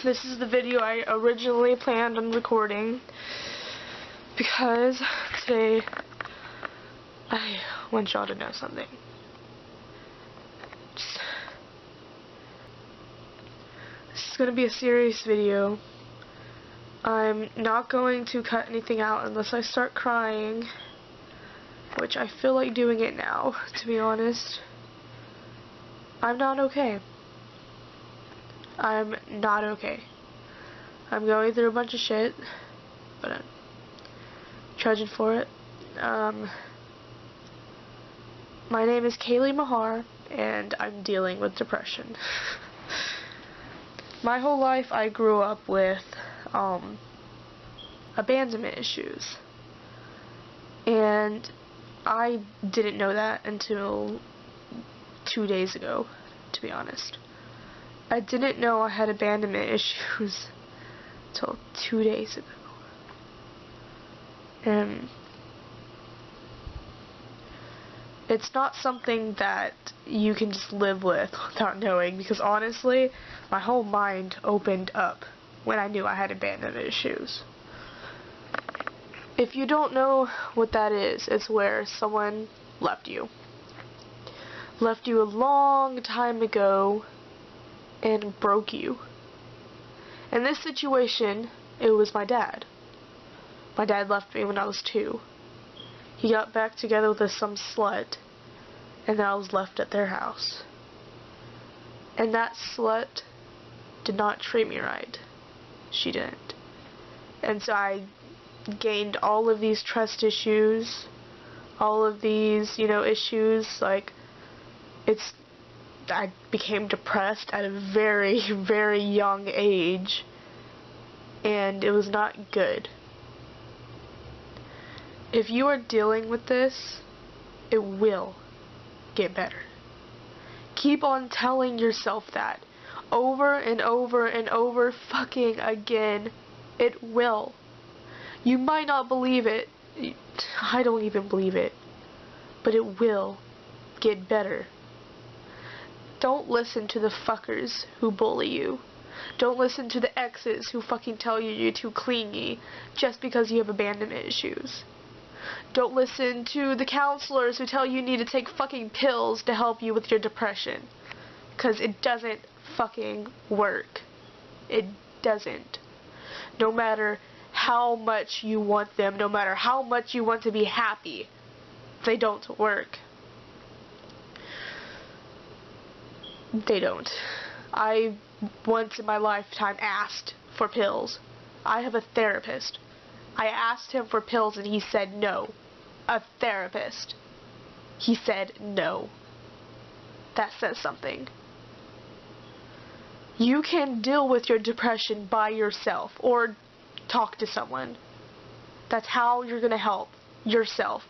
This is the video I originally planned on recording because today I want y'all to know something. This is going to be a serious video. I'm not going to cut anything out unless I start crying, which I feel like doing it now, to be honest. I'm not okay. I'm not okay. I'm going through a bunch of shit, but I'm trudging for it. My name is Kaylee Mahar, and I'm dealing with depression. My whole life I grew up with abandonment issues, and I didn't know that until 2 days ago, to be honest. I didn't know I had abandonment issues until 2 days ago. And it's not something that you can just live with without knowing, because honestly, my whole mind opened up when I knew I had abandonment issues. If you don't know what that is, it's where someone left you. Left you a long time ago and broke you. In this situation, it was my dad. My dad left me when I was 2. He got back together with some slut, and then I was left at their house. And that slut did not treat me right. She didn't. And so I gained all of these trust issues, all of these, issues, like, I became depressed at a very, very young age, and it was not good. If you are dealing with this, it will get better. Keep on telling yourself that over and over and over fucking again. It will. You might not believe it. I don't even believe it. But it will get better. Don't listen to the fuckers who bully you. Don't listen to the exes who fucking tell you you're too clingy just because you have abandonment issues. Don't listen to the counselors who tell you need to take fucking pills to help you with your depression. Because it doesn't fucking work. It doesn't. No matter how much you want them, no matter how much you want to be happy, they don't work. They don't. I once in my lifetime asked for pills. I have a therapist. I asked him for pills and he said no. A therapist. He said no. That says something. You can deal with your depression by yourself or talk to someone. That's how you're going to help yourself.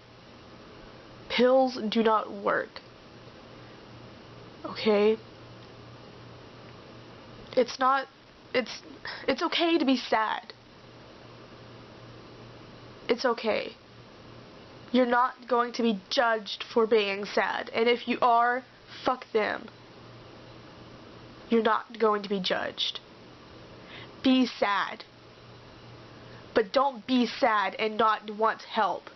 Pills do not work. Okay? It's okay to be sad. It's okay. You're not going to be judged for being sad. And if you are, fuck them. You're not going to be judged. Be sad. But don't be sad and not want help.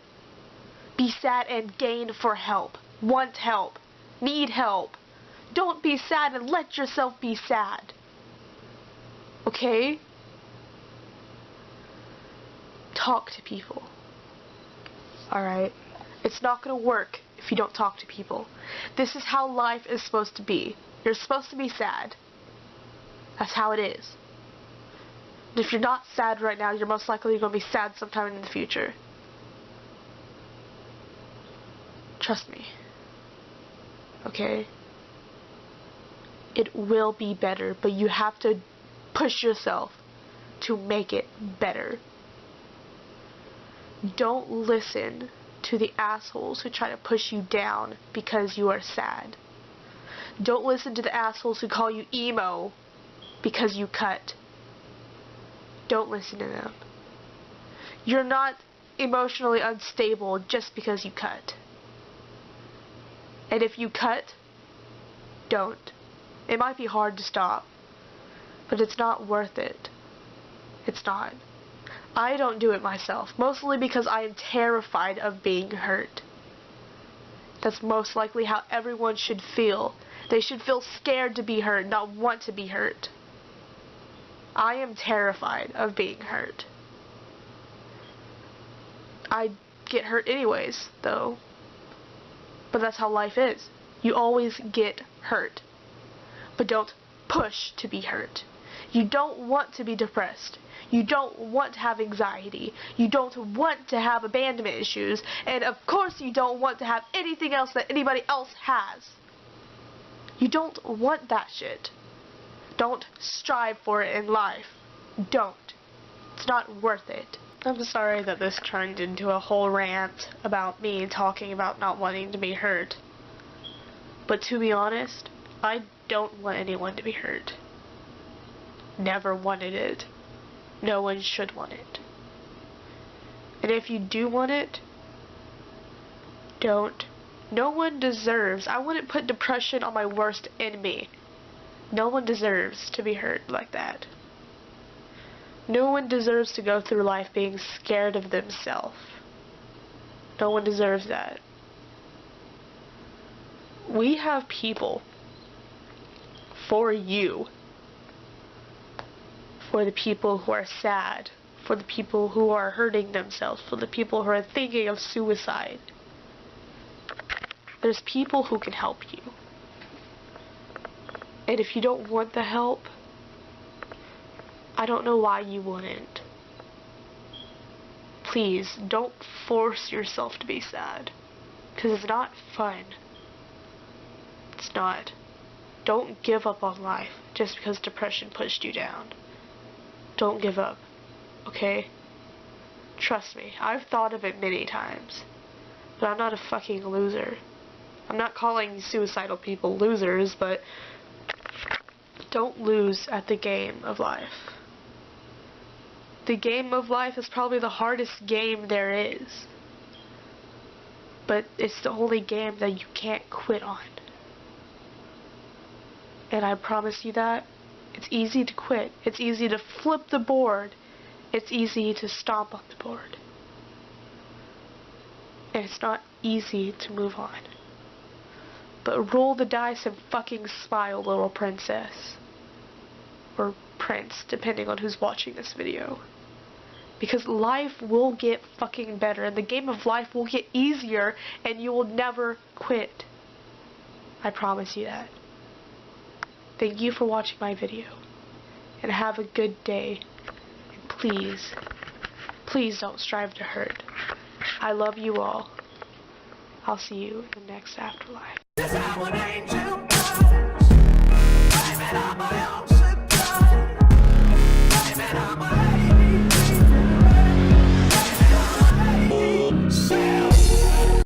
Be sad and gain for help. Want help. Need help. Don't be sad and let yourself be sad. Okay? Talk to people. Alright? It's not going to work if you don't talk to people. This is how life is supposed to be. You're supposed to be sad. That's how it is. And if you're not sad right now, you're most likely going to be sad sometime in the future. Trust me. Okay? It will be better, but you have to push yourself to make it better. Don't listen to the assholes who try to push you down because you are sad. Don't listen to the assholes who call you emo because you cut. Don't listen to them. You're not emotionally unstable just because you cut. And if you cut, don't. It might be hard to stop. But it's not worth it. It's not. I don't do it myself, mostly because I am terrified of being hurt. That's most likely how everyone should feel. They should feel scared to be hurt, not want to be hurt. I am terrified of being hurt. I get hurt anyways, though. But that's how life is. You always get hurt. But don't push to be hurt. You don't want to be depressed. You don't want to have anxiety. You don't want to have abandonment issues. And of course you don't want to have anything else that anybody else has. You don't want that shit. Don't strive for it in life. Don't. It's not worth it. I'm sorry that this turned into a whole rant about me talking about not wanting to be hurt. But to be honest, I don't want anyone to be hurt. Never wanted it. No one should want it. And if you do want it, don't. No one deserves. I wouldn't put depression on my worst enemy. No one deserves to be hurt like that. No one deserves to go through life being scared of themselves. No one deserves that. We have people for you. For the people who are sad. For the people who are hurting themselves. For the people who are thinking of suicide. There's people who can help you. And if you don't want the help, I don't know why you wouldn't. Please, don't force yourself to be sad. Because it's not fun. It's not. Don't give up on life just because depression pushed you down. Don't give up. Okay? Trust me, I've thought of it many times. But I'm not a fucking loser. I'm not calling suicidal people losers, but don't lose at the game of life. The game of life is probably the hardest game there is. But it's the only game that you can't quit on. And I promise you that. It's easy to quit. It's easy to flip the board. It's easy to stomp on the board. And it's not easy to move on. But roll the dice and fucking smile, little princess. Or prince, depending on who's watching this video. Because life will get fucking better, and the game of life will get easier, and you will never quit. I promise you that. Thank you for watching my video. And have a good day. And please, please don't strive to hurt. I love you all. I'll see you in the next afterlife.